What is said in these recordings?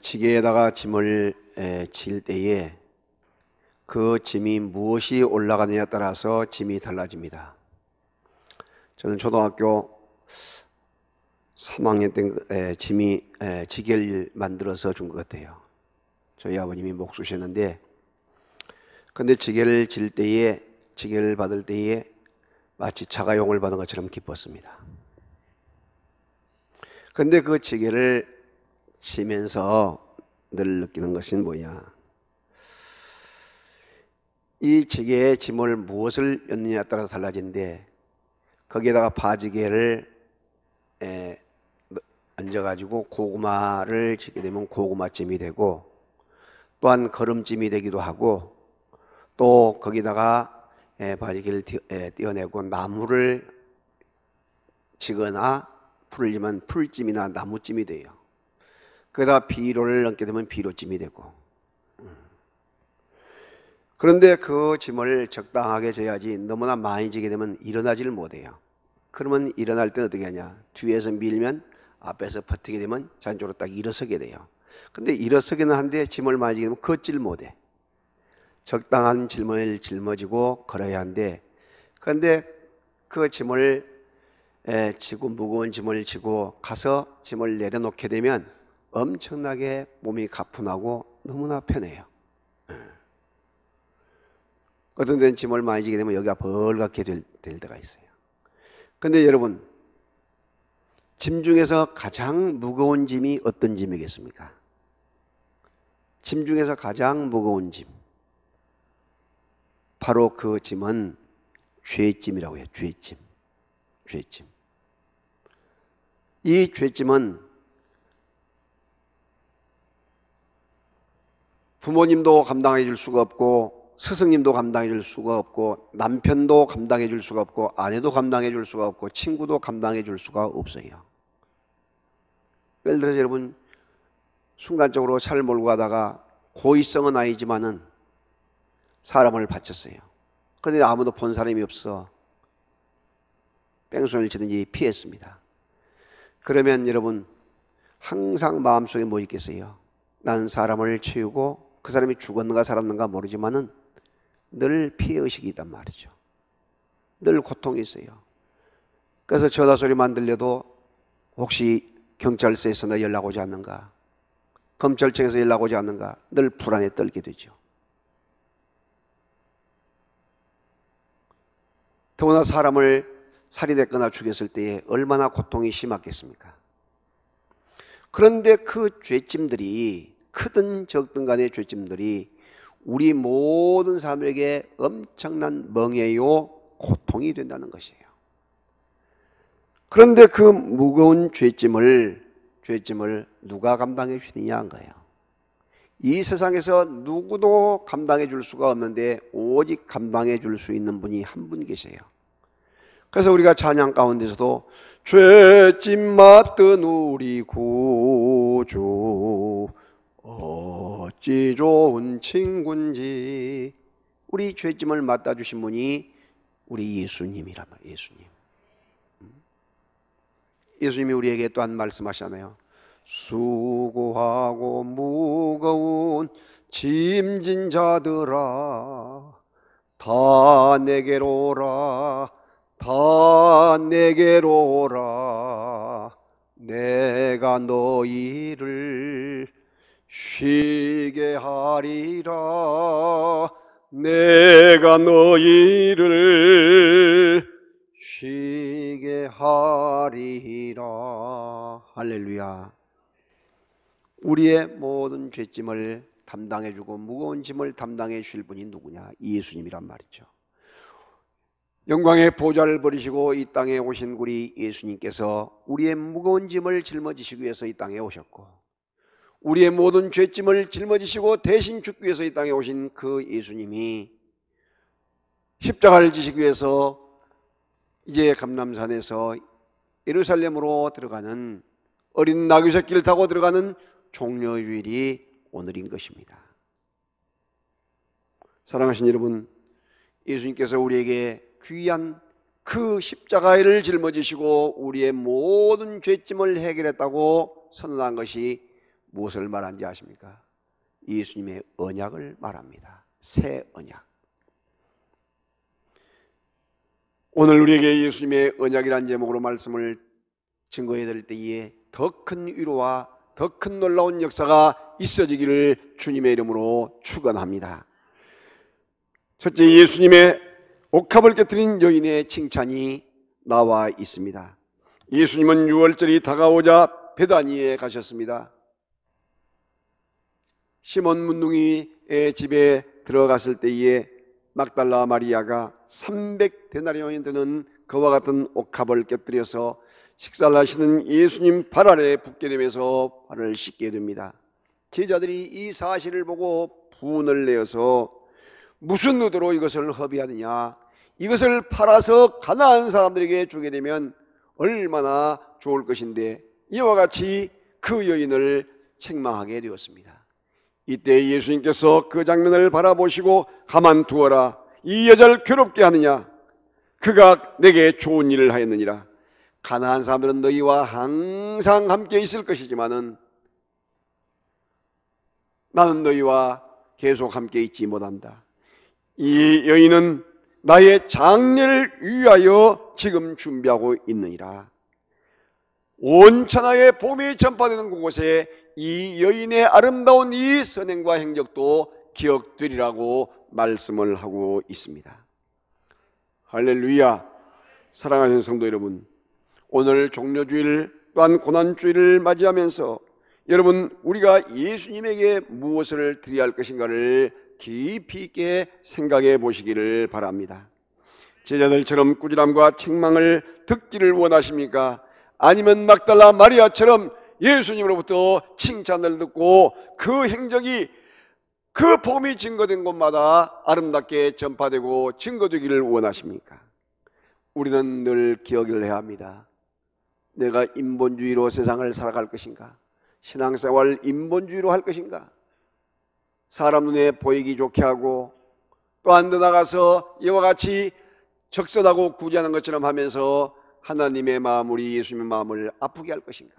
지게에다가 짐을 질 때에 그 짐이 무엇이 올라가느냐에 따라서 짐이 달라집니다. 저는 초등학교 3학년 때 지게를 만들어서 준 것 같아요. 저희 아버님이 목 쑤셨는데, 근데 지게를 질 때에, 지게를 받을 때에 마치 자가용을 받은 것처럼 기뻤습니다. 근데 그 지게를 치면서 늘 느끼는 것은 뭐냐? 이 지게에 짐을 무엇을 얹느냐에 따라서 달라지는데, 거기에다가 바지게를 얹어가지고 고구마를 짓게 되면 고구마찜이 되고, 또한 거름찜이 되기도 하고, 또 거기다가 바지게를 띄어내고 나무를 치거나 풀을 지면 풀찜이나 나무찜이 돼요. 거기다가 비료를 넣게 되면 비료찜이 되고. 그런데 그 짐을 적당하게 져야지 너무나 많이 지게 되면 일어나지를 못해요. 그러면 일어날 때는 어떻게 하냐? 뒤에서 밀면 앞에서 버티게 되면 자연적으로 딱 일어서게 돼요. 근데 일어서기는 한데 짐을 많이 지게 되면 걷질 못해. 적당한 짐을 짊어지고 걸어야 하는데, 그런데 그 짐을 지고 무거운 짐을 지고 가서 짐을 내려놓게 되면 엄청나게 몸이 가뿐하고 너무나 편해요. 어떤 데는 짐을 많이 지게 되면 여기가 벌겋게 될 때가 있어요. 그런데 여러분, 짐 중에서 가장 무거운 짐이 어떤 짐이겠습니까? 짐 중에서 가장 무거운 짐, 바로 그 짐은 죄짐이라고 해요. 죄짐. 죄짐. 이 죄짐은 부모님도 감당해 줄 수가 없고, 스승님도 감당해 줄 수가 없고, 남편도 감당해 줄 수가 없고, 아내도 감당해 줄 수가 없고, 친구도 감당해 줄 수가 없어요. 예를 들어서 여러분, 순간적으로 차를 몰고 가다가 고의성은 아니지만은 사람을 다쳤어요. 그런데 아무도 본 사람이 없어. 뺑소니를 치든지 피했습니다. 그러면 여러분, 항상 마음속에 뭐 있겠어요? 나는 사람을 치우고 그 사람이 죽었는가 살았는가 모르지만은 늘 피해의식이 있단 말이죠. 늘 고통이 있어요. 그래서 전화 소리만 들려도 혹시 경찰서에서 나 연락 오지 않는가, 검찰청에서 연락 오지 않는가, 늘 불안에 떨게 되죠. 더구나 사람을 살인했거나 죽였을 때에 얼마나 고통이 심했겠습니까? 그런데 그 죄짐들이, 크든 적든 간의 죄짐들이 우리 모든 사람에게 엄청난 멍해요, 고통이 된다는 것이에요. 그런데 그 무거운 죄짐을 누가 감당해 주느냐 한 거예요. 이 세상에서 누구도 감당해 줄 수가 없는데 오직 감당해 줄 수 있는 분이 한 분 계세요. 그래서 우리가 찬양 가운데서도 죄짐 맡은 우리 구주 어찌 좋은 친구인지, 우리 죄짐을 맡아주신 분이 우리 예수님이란 말이에요. 예수님. 예수님이 우리에게 또한 말씀하시잖아요. 수고하고 무거운 짐진 자들아 다 내게로 오라, 다 내게로 오라, 내가 너희를 쉬게 하리라, 내가 너희를 쉬게 하리라. 할렐루야. 우리의 모든 죄짐을 담당해주고 무거운 짐을 담당해 주실 분이 누구냐? 예수님이란 말이죠. 영광의 보좌를 버리시고 이 땅에 오신 우리 예수님께서 우리의 무거운 짐을 짊어지시기 위해서 이 땅에 오셨고, 우리의 모든 죄짐을 짊어지시고 대신 죽기 위해서 이 땅에 오신 그 예수님이 십자가를 지시기 위해서 이제 감람산에서 예루살렘으로 들어가는, 어린 나귀 새끼를 타고 들어가는 종려주일이 오늘인 것입니다. 사랑하신 여러분, 예수님께서 우리에게 귀한 그 십자가를 짊어지시고 우리의 모든 죄짐을 해결했다고 선언한 것이 무엇을 말하는지 아십니까? 예수님의 언약을 말합니다. 새 언약. 오늘 우리에게 예수님의 언약이라는 제목으로 말씀을 증거해 드릴 때에 더 큰 위로와 더 큰 놀라운 역사가 있어지기를 주님의 이름으로 축원합니다. 첫째, 예수님의 옥합을 깨뜨린 여인의 칭찬이 나와 있습니다. 예수님은 유월절이 다가오자 베다니에 가셨습니다. 시몬 문둥이의 집에 들어갔을 때에 막달라 마리아가 300데나리온이 되는 그와 같은 옥합을 깨뜨려서 식사를 하시는 예수님 발 아래 붓게 되면서 발을 씻게 됩니다. 제자들이 이 사실을 보고 분을 내어서 무슨 의도로 이것을 허비하느냐, 이것을 팔아서 가난한 사람들에게 주게 되면 얼마나 좋을 것인데, 이와 같이 그 여인을 책망하게 되었습니다. 이때 예수님께서 그 장면을 바라보시고 가만두어라, 이 여자를 괴롭게 하느냐, 그가 내게 좋은 일을 하였느니라. 가난한 사람들은 너희와 항상 함께 있을 것이지만은 나는 너희와 계속 함께 있지 못한다. 이 여인은 나의 장례를 위하여 지금 준비하고 있느니라. 온 천하에 복음이 전파되는 그곳에 이 여인의 아름다운 이 선행과 행적도 기억되리라고 말씀을 하고 있습니다. 할렐루야. 사랑하는 성도 여러분, 오늘 종료주일 또한 고난주일을 맞이하면서 여러분, 우리가 예수님에게 무엇을 드려야 할 것인가를 깊이 있게 생각해 보시기를 바랍니다. 제자들처럼 꾸지람과 책망을 듣기를 원하십니까? 아니면 막달라 마리아처럼 예수님으로부터 칭찬을 듣고 그 행적이, 그 복음이 증거된 곳마다 아름답게 전파되고 증거되기를 원하십니까? 우리는 늘 기억을 해야 합니다. 내가 인본주의로 세상을 살아갈 것인가? 신앙생활 인본주의로 할 것인가? 사람 눈에 보이기 좋게 하고 또 안 더 나가서 이와 같이 적선하고 구제하는 것처럼 하면서 하나님의 마음, 우리 예수님의 마음을 아프게 할 것인가?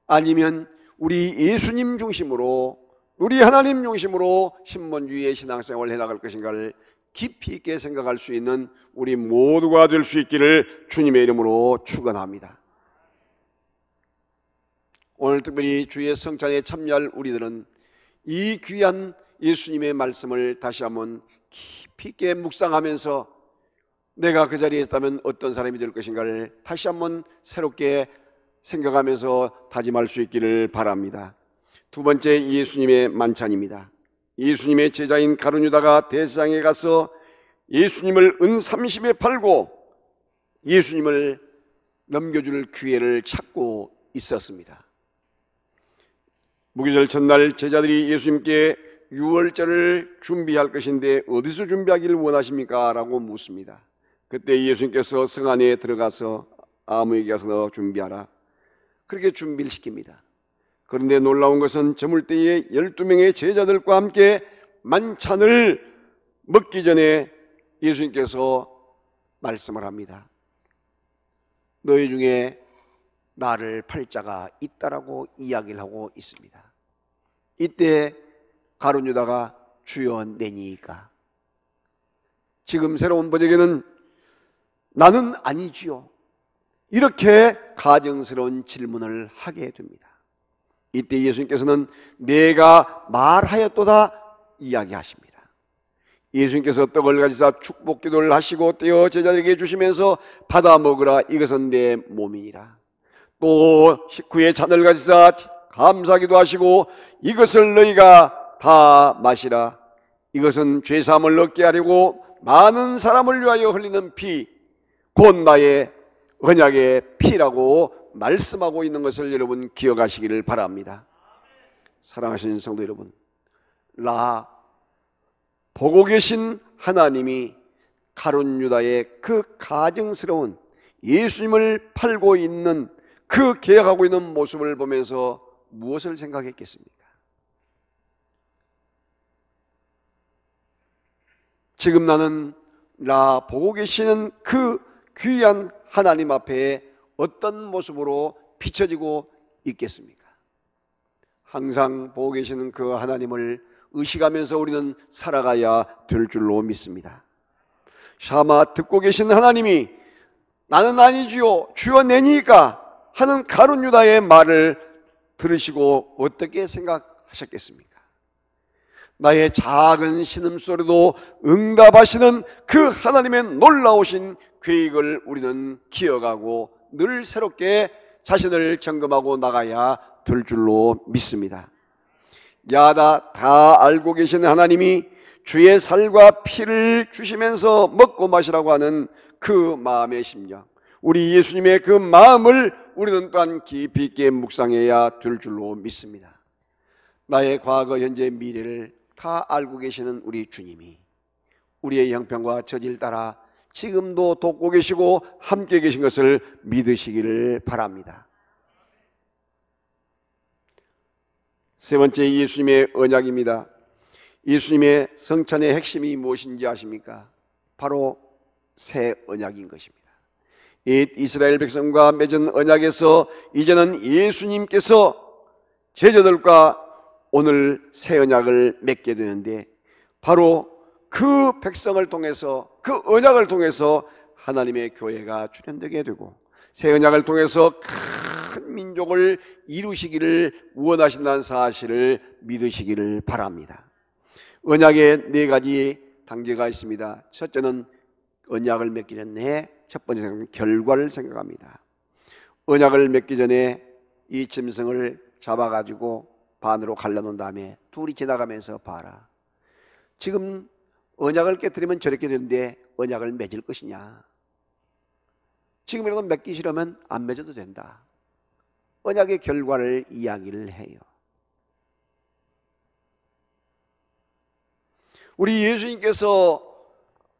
아니면 우리 예수님 중심으로, 우리 하나님 중심으로 신본주의의 신앙생활을 해나갈 것인가를 깊이 있게 생각할 수 있는 우리 모두가 될 수 있기를 주님의 이름으로 축원합니다. 오늘 특별히 주의 성찬에 참여할 우리들은 이 귀한 예수님의 말씀을 다시 한번 깊이 있게 묵상하면서 내가 그 자리에 있다면 어떤 사람이 될 것인가를 다시 한번 새롭게 생각하면서 다짐할 수 있기를 바랍니다. 두 번째, 예수님의 만찬입니다. 예수님의 제자인 가룟유다가 대세상에 가서 예수님을 은 30에 팔고 예수님을 넘겨줄 기회를 찾고 있었습니다. 무교절 전날 제자들이 예수님께 유월절을 준비할 것인데 어디서 준비하기를 원하십니까? 라고 묻습니다. 그때 예수님께서 성 안에 들어가서 아무에게 가서 너 준비하라, 그렇게 준비를 시킵니다. 그런데 놀라운 것은 저물 때에 12명의 제자들과 함께 만찬을 먹기 전에 예수님께서 말씀을 합니다. 너희 중에 나를 팔 자가 있다라고 이야기를 하고 있습니다. 이때 가룟유다가 주여 내니까, 지금 새로운 번역에는 나는 아니지요, 이렇게 가정스러운 질문을 하게 됩니다. 이때 예수님께서는 내가 말하였도다 이야기하십니다. 예수님께서 떡을 가지사 축복 기도를 하시고 떼어 제자들에게 주시면서 받아 먹으라, 이것은 내 몸이니라. 또 식후에 잔을 가지사 감사기도 하시고 이것을 너희가 다 마시라, 이것은 죄사함을 얻게 하려고 많은 사람을 위하여 흘리는 피, 곧 나의 언약의 피라고 말씀하고 있는 것을 여러분 기억하시기를 바랍니다. 사랑하시는 성도 여러분, 나 보고 계신 하나님이 가룟유다의 그 가증스러운 예수님을 팔고 있는 그 계약하고 있는 모습을 보면서 무엇을 생각했겠습니까? 지금 나는 나 보고 계시는 그 귀한 하나님 앞에 어떤 모습으로 비춰지고 있겠습니까? 항상 보고 계시는 그 하나님을 의식하면서 우리는 살아가야 될 줄로 믿습니다. 샤마 듣고 계신 하나님이 나는 아니지요 주여 내니까 하는 가룟 유다의 말을 들으시고 어떻게 생각하셨겠습니까? 나의 작은 신음소리도 응답하시는 그 하나님의 놀라우신 계획을 우리는 기억하고 늘 새롭게 자신을 점검하고 나가야 될 줄로 믿습니다. 야다 다 알고 계시는 하나님이 주의 살과 피를 주시면서 먹고 마시라고 하는 그 마음의 심령, 우리 예수님의 그 마음을 우리는 또한 깊이 있게 묵상해야 될 줄로 믿습니다. 나의 과거, 현재, 미래를 다 알고 계시는 우리 주님이 우리의 형편과 처지를 따라 지금도 돕고 계시고 함께 계신 것을 믿으시기를 바랍니다. 세 번째, 예수님의 언약입니다. 예수님의 성찬의 핵심이 무엇인지 아십니까? 바로 새 언약인 것입니다. 옛 이스라엘 백성과 맺은 언약에서 이제는 예수님께서 제자들과 오늘 새 언약을 맺게 되는데, 바로 그 백성을 통해서, 그 언약을 통해서 하나님의 교회가 출현되게 되고 새 언약을 통해서 큰 민족을 이루시기를 원하신다는 사실을 믿으시기를 바랍니다. 언약에 네 가지 단계가 있습니다. 첫째는 언약을 맺기 전에 첫 번째 생각은 결과를 생각합니다. 언약을 맺기 전에 이 짐승을 잡아가지고 반으로 갈라놓은 다음에 둘이 지나가면서 봐라. 지금 언약을 깨뜨리면 저렇게 되는데 언약을 맺을 것이냐? 지금이라도 맺기 싫으면 안 맺어도 된다. 언약의 결과를 이야기를 해요. 우리 예수님께서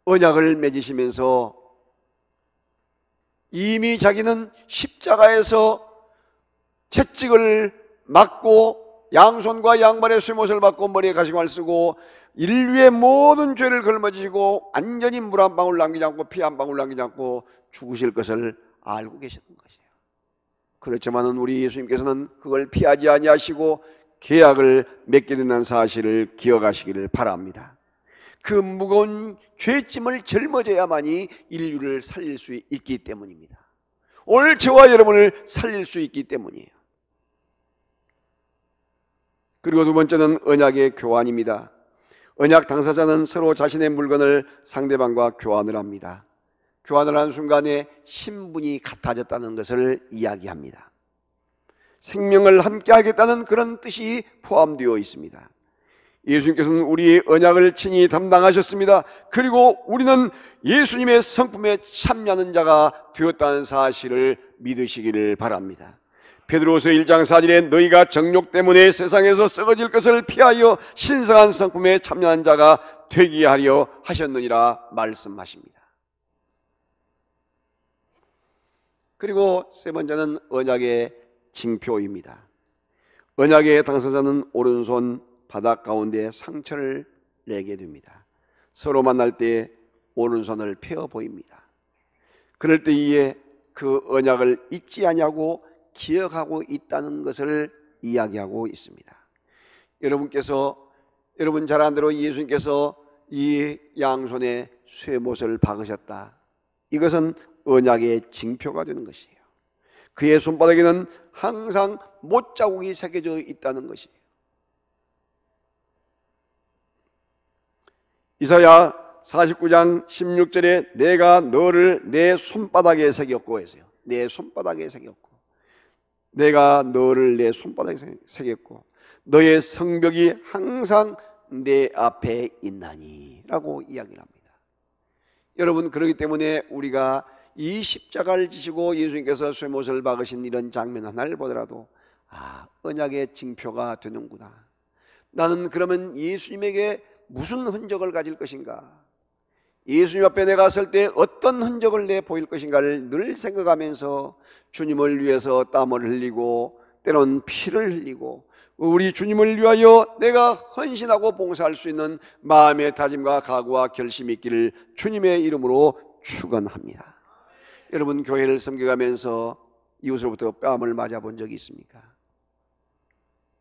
언약을 맺으시면서 이미 자기는 십자가에서 채찍을 맞고 양손과 양발에 쇠못을 받고 머리에 가시관을 쓰고 인류의 모든 죄를 걸머지시고 완전히 물 한 방울 남기지 않고 피 한 방울 남기지 않고 죽으실 것을 알고 계셨던 것이에요. 그렇지만은 우리 예수님께서는 그걸 피하지 아니하시고 계약을 맺게 된다는 사실을 기억하시기를 바랍니다. 그 무거운 죄짐을 짊어져야만이 인류를 살릴 수 있기 때문입니다. 오늘 저와 여러분을 살릴 수 있기 때문이에요. 그리고 두 번째는 언약의 교환입니다. 언약 당사자는 서로 자신의 물건을 상대방과 교환을 합니다. 교환을 하는 순간에 신분이 같아졌다는 것을 이야기합니다. 생명을 함께 하겠다는 그런 뜻이 포함되어 있습니다. 예수님께서는 우리의 언약을 친히 담당하셨습니다. 그리고 우리는 예수님의 성품에 참여하는 자가 되었다는 사실을 믿으시기를 바랍니다. 베드로후서 1장 4절에 너희가 정욕 때문에 세상에서 썩어질 것을 피하여 신성한 성품에 참여하는 자가 되게 하려 하셨느니라 말씀하십니다. 그리고 세 번째는 언약의 징표입니다. 언약의 당사자는 오른손 바닥 가운데 상처를 내게 됩니다. 서로 만날 때 오른손을 펴 보입니다. 그럴 때에 그 언약을 잊지 아니하고 기억하고 있다는 것을 이야기하고 있습니다. 여러분 잘 아는 대로 예수님께서 이 양손에 쇠못을 박으셨다. 이것은 언약의 징표가 되는 것이에요. 그의 손바닥에는 항상 못자국이 새겨져 있다는 것이에요. 이사야 49장 16절에 내가 너를 내 손바닥에 새겼고 했어요. 내 손바닥에 새겼고, 내가 너를 내 손바닥에 새겼고 너의 성벽이 항상 내 앞에 있나니 라고 이야기를 합니다. 여러분, 그렇기 때문에 우리가 이 십자가를 지시고 예수님께서 쇠못을 박으신 이런 장면 하나를 보더라도 언약의 징표가 되는구나. 나는 그러면 예수님에게 무슨 흔적을 가질 것인가, 예수님 앞에 내가 설 때 어떤 흔적을 내 보일 것인가를 늘 생각하면서 주님을 위해서 땀을 흘리고 때론 피를 흘리고 우리 주님을 위하여 내가 헌신하고 봉사할 수 있는 마음의 다짐과 각오와 결심이 있기를 주님의 이름으로 축원합니다. 여러분, 교회를 섬겨가면서 이웃으로부터 뺨을 맞아본 적이 있습니까?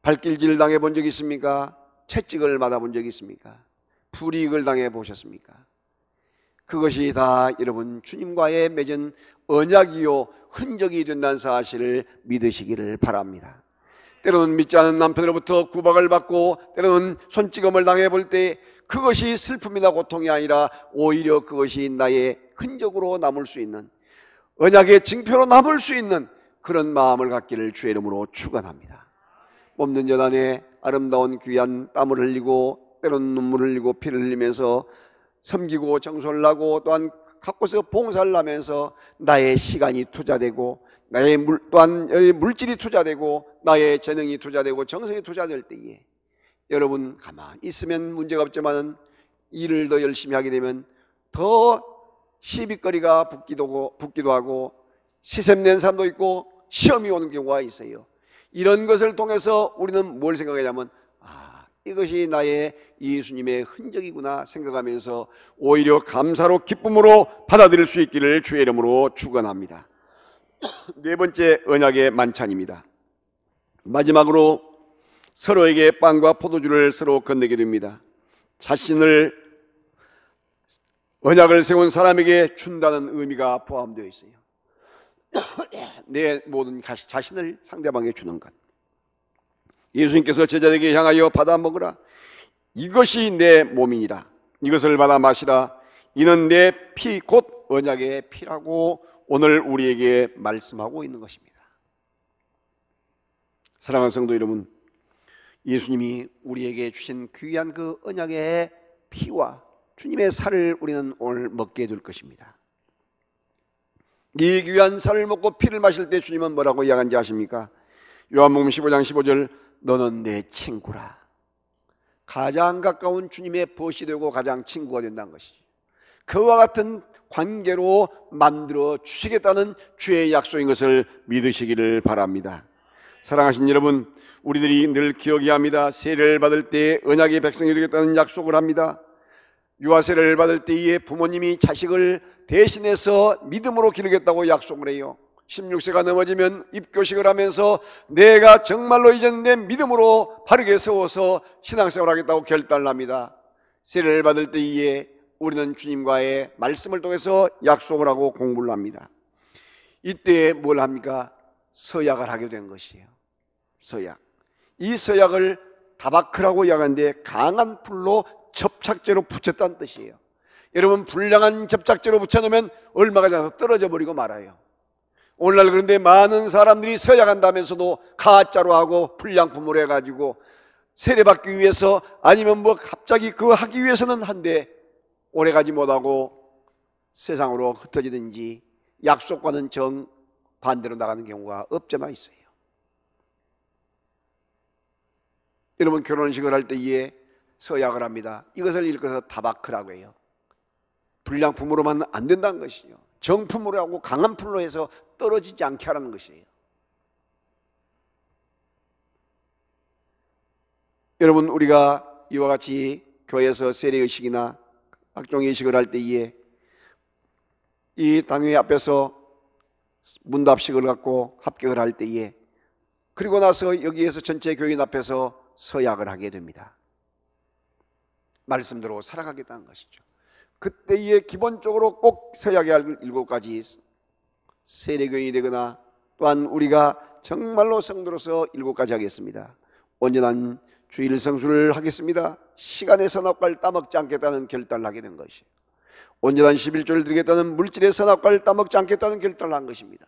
발길질 당해 본 적이 있습니까? 채찍을 맞아 본 적이 있습니까? 불이익을 당해 보셨습니까? 그것이 다 여러분 주님과의 맺은 언약이요 흔적이 된다는 사실을 믿으시기를 바랍니다. 때로는 믿지 않은 남편으로부터 구박을 받고 때로는 손찌검을 당해 볼 때 그것이 슬픔이나 고통이 아니라 오히려 그것이 나의 흔적으로 남을 수 있는, 언약의 징표로 남을 수 있는 그런 마음을 갖기를 주의 이름으로 축원합니다. 뽑는 여단에 아름다운 귀한 땀을 흘리고 때로는 눈물을 흘리고 피를 흘리면서 섬기고 정솔을 하고 또한 가꿔서 봉사를 하면서 나의 시간이 투자되고 나의 또한 물질이 투자되고 나의 재능이 투자되고 정성이 투자될 때에 여러분 가만히 있으면 문제가 없지만 일을 더 열심히 하게 되면 더 시비거리가 붙기도 하고 시샘낸 사람도 있고 시험이 오는 경우가 있어요. 이런 것을 통해서 우리는 뭘 생각하냐면 이것이 나의 예수님의 흔적이구나 생각하면서 오히려 감사로 기쁨으로 받아들일 수 있기를 주의 이름으로 축원합니다. 네 번째 언약의 만찬입니다. 마지막으로 서로에게 빵과 포도주를 서로 건네게 됩니다. 자신을 언약을 세운 사람에게 준다는 의미가 포함되어 있어요. 내 모든 자신을 상대방에게 주는 것. 예수님께서 제자들에게 향하여 받아 먹으라. 이것이 내 몸이니라. 이것을 받아 마시라. 이는 내 피 곧 언약의 피라고 오늘 우리에게 말씀하고 있는 것입니다. 사랑하는 성도 여러분, 예수님이 우리에게 주신 귀한 그 언약의 피와 주님의 살을 우리는 오늘 먹게 될 것입니다. 이 귀한 살을 먹고 피를 마실 때 주님은 뭐라고 이야기한지 아십니까? 요한복음 15장 15절, 너는 내 친구라. 가장 가까운 주님의 벗이 되고 가장 친구가 된다는 것이죠. 그와 같은 관계로 만들어 주시겠다는 주의 약속인 것을 믿으시기를 바랍니다. 사랑하신 여러분, 우리들이 늘 기억해야 합니다. 세례를 받을 때 언약의 백성이 되겠다는 약속을 합니다. 유아세례를 받을 때에 부모님이 자식을 대신해서 믿음으로 기르겠다고 약속을 해요. 16세가 넘어지면 입교식을 하면서 내가 정말로 이제는 내 믿음으로 바르게 세워서 신앙생활을 하겠다고 결단을 합니다. 세례를 받을 때에 우리는 주님과의 말씀을 통해서 약속을 하고 공부를 합니다. 이때 뭘 합니까? 서약을 하게 된 것이에요. 서약. 이 서약을 다바크라고 이야기하는데 강한 불로 접착제로 붙였다는 뜻이에요. 여러분, 불량한 접착제로 붙여놓으면 얼마가 지나서 떨어져 버리고 말아요. 오늘날 그런데 많은 사람들이 서약한다면서도 가짜로 하고 불량품으로 해가지고 세례받기 위해서 아니면 뭐 갑자기 그거 하기 위해서는 한데 오래가지 못하고 세상으로 흩어지든지 약속과는 정반대로 나가는 경우가 없잖아 있어요. 여러분, 결혼식을 할 때에 서약을 합니다. 이것을 읽어서 다바크라고 해요. 불량품으로만 안 된다는 것이죠. 정품으로 하고 강한 풀로 해서 떨어지지 않게 하라는 것이에요. 여러분, 우리가 이와 같이 교회에서 세례의식이나 각종의 의식을 할 때에 이 당회 앞에서 문답식을 갖고 합격을 할 때에 그리고 나서 여기에서 전체 교인 앞에서 서약을 하게 됩니다. 말씀대로 살아가겠다는 것이죠. 그때에 기본적으로 꼭 서약해야 할 7가지 세례교인이 되거나 또한 우리가 정말로 성도로서 7가지 하겠습니다. 온전한 주일 성수를 하겠습니다. 시간의 선악과를 따먹지 않겠다는 결단을 하게 된 것이에요. 온전한 11조를 드리겠다는 물질의 선악과를 따먹지 않겠다는 결단을 한 것입니다.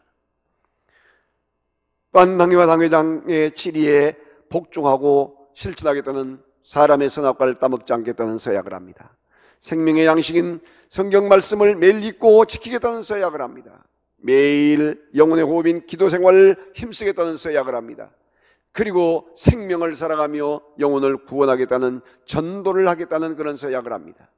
또한 당회와 당회장의 치리에 복종하고 실천하겠다는 사람의 선악과를 따먹지 않겠다는 서약을 합니다. 생명의 양식인 성경 말씀을 매일 읽고 지키겠다는 서약을 합니다. 매일 영혼의 호흡인 기도 생활을 힘쓰겠다는 서약을 합니다. 그리고 생명을 살아가며 영혼을 구원하겠다는 전도를 하겠다는 그런 서약을 합니다.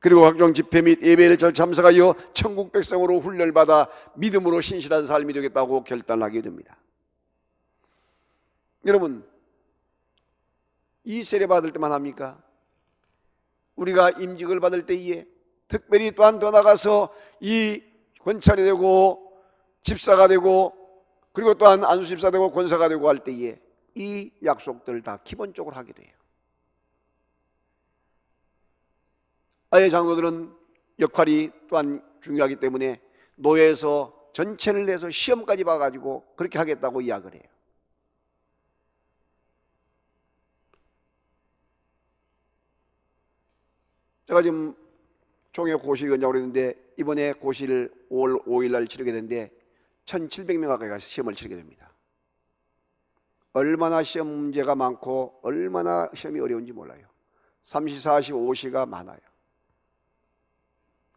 그리고 각종 집회 및 예배를 참석하여 천국 백성으로 훈련받아 믿음으로 신실한 삶이 되겠다고 결단을 하게 됩니다. 여러분, 이 세례 받을 때만 합니까? 우리가 임직을 받을 때에 특별히 또한 더 나가서 이 권찰이 되고 집사가 되고 그리고 또한 안수집사 되고 권사가 되고 할 때에 이 약속들을 다 기본적으로 하게 돼요. 아예 장로들은 역할이 또한 중요하기 때문에 노예에서 전체를 내서 시험까지 봐가지고 그렇게 하겠다고 이야기를 해요. 제가 지금 종회 고시 연장을 했는데 이번에 고시를 5월 5일 날 치르게 되는데 1700명 가까이 가서 시험을 치르게 됩니다. 얼마나 시험 문제가 많고 얼마나 시험이 어려운지 몰라요. 3시, 4시, 5시가 많아요.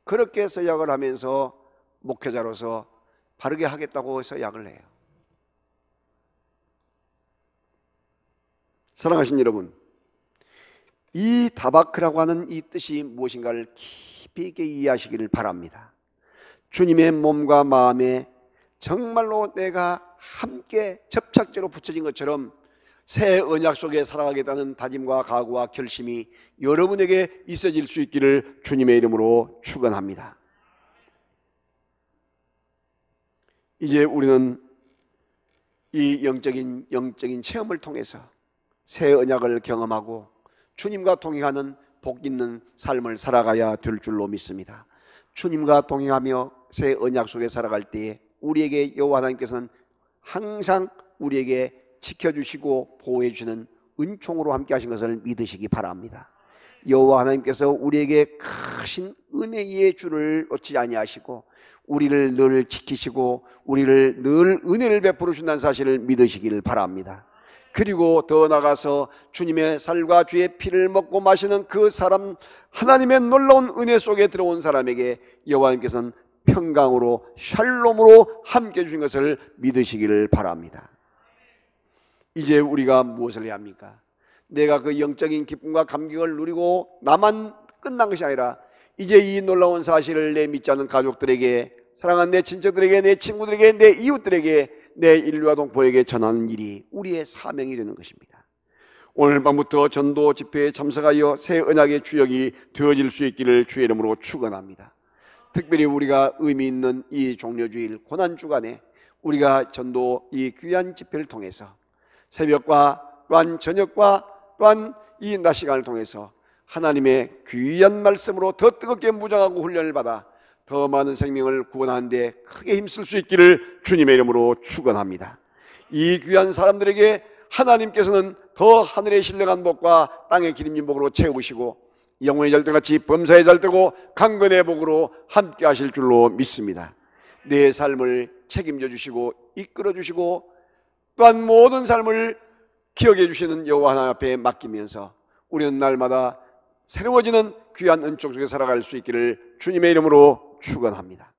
그렇게 서약을 하면서 목회자로서 바르게 하겠다고 서약을 해요. 사랑하신 여러분, 이 다바크라고 하는 이 뜻이 무엇인가를 깊이 있게 이해하시기를 바랍니다. 주님의 몸과 마음에 정말로 내가 함께 접착제로 붙여진 것처럼 새 언약 속에 살아가겠다는 다짐과 각오와 결심이 여러분에게 있어질 수 있기를 주님의 이름으로 축원합니다. 이제 우리는 이 영적인 체험을 통해서 새 언약을 경험하고 주님과 동행하는 복 있는 삶을 살아가야 될 줄로 믿습니다. 주님과 동행하며 새 언약 속에 살아갈 때에 우리에게 여호와 하나님께서는 항상 우리에게 지켜주시고 보호해주시는 은총으로 함께 하신 것을 믿으시기 바랍니다. 여호와 하나님께서 우리에게 크신 은혜의 줄을 놓지 아니하시고 우리를 늘 지키시고 우리를 늘 은혜를 베풀어 준다는 사실을 믿으시기를 바랍니다. 그리고 더 나아가서 주님의 살과 주의 피를 먹고 마시는 그 사람, 하나님의 놀라운 은혜 속에 들어온 사람에게 여호와 하나님께서는 평강으로 샬롬으로 함께 주신 것을 믿으시기를 바랍니다. 이제 우리가 무엇을 해야 합니까? 내가 그 영적인 기쁨과 감격을 누리고 나만 끝난 것이 아니라 이제 이 놀라운 사실을 내 믿지 않는 가족들에게, 사랑하는 내 친척들에게, 내 친구들에게, 내 이웃들에게, 내 인류와 동포에게 전하는 일이 우리의 사명이 되는 것입니다. 오늘 밤부터 전도 집회에 참석하여 새 언약의 주역이 되어질 수 있기를 주의 이름으로 축원합니다. 특별히 우리가 의미 있는 이 종려주일 고난주간에 우리가 전도 이 귀한 집회를 통해서 새벽과 또한 저녁과 또한 이 낮 시간을 통해서 하나님의 귀한 말씀으로 더 뜨겁게 무장하고 훈련을 받아 더 많은 생명을 구원하는 데 크게 힘쓸 수 있기를 주님의 이름으로 축원합니다. 이 귀한 사람들에게 하나님께서는 더 하늘의 신령한 복과 땅의 기름진 복으로 채우시고 영혼의 잘되같이 범사의 잘되고 강건의 복으로 함께 하실 줄로 믿습니다. 내 삶을 책임져 주시고 이끌어 주시고 또한 모든 삶을 기억해 주시는 여호와 하나님 앞에 맡기면서 우리는 날마다 새로워지는 귀한 은총 속에 살아갈 수 있기를 주님의 이름으로 축원합니다.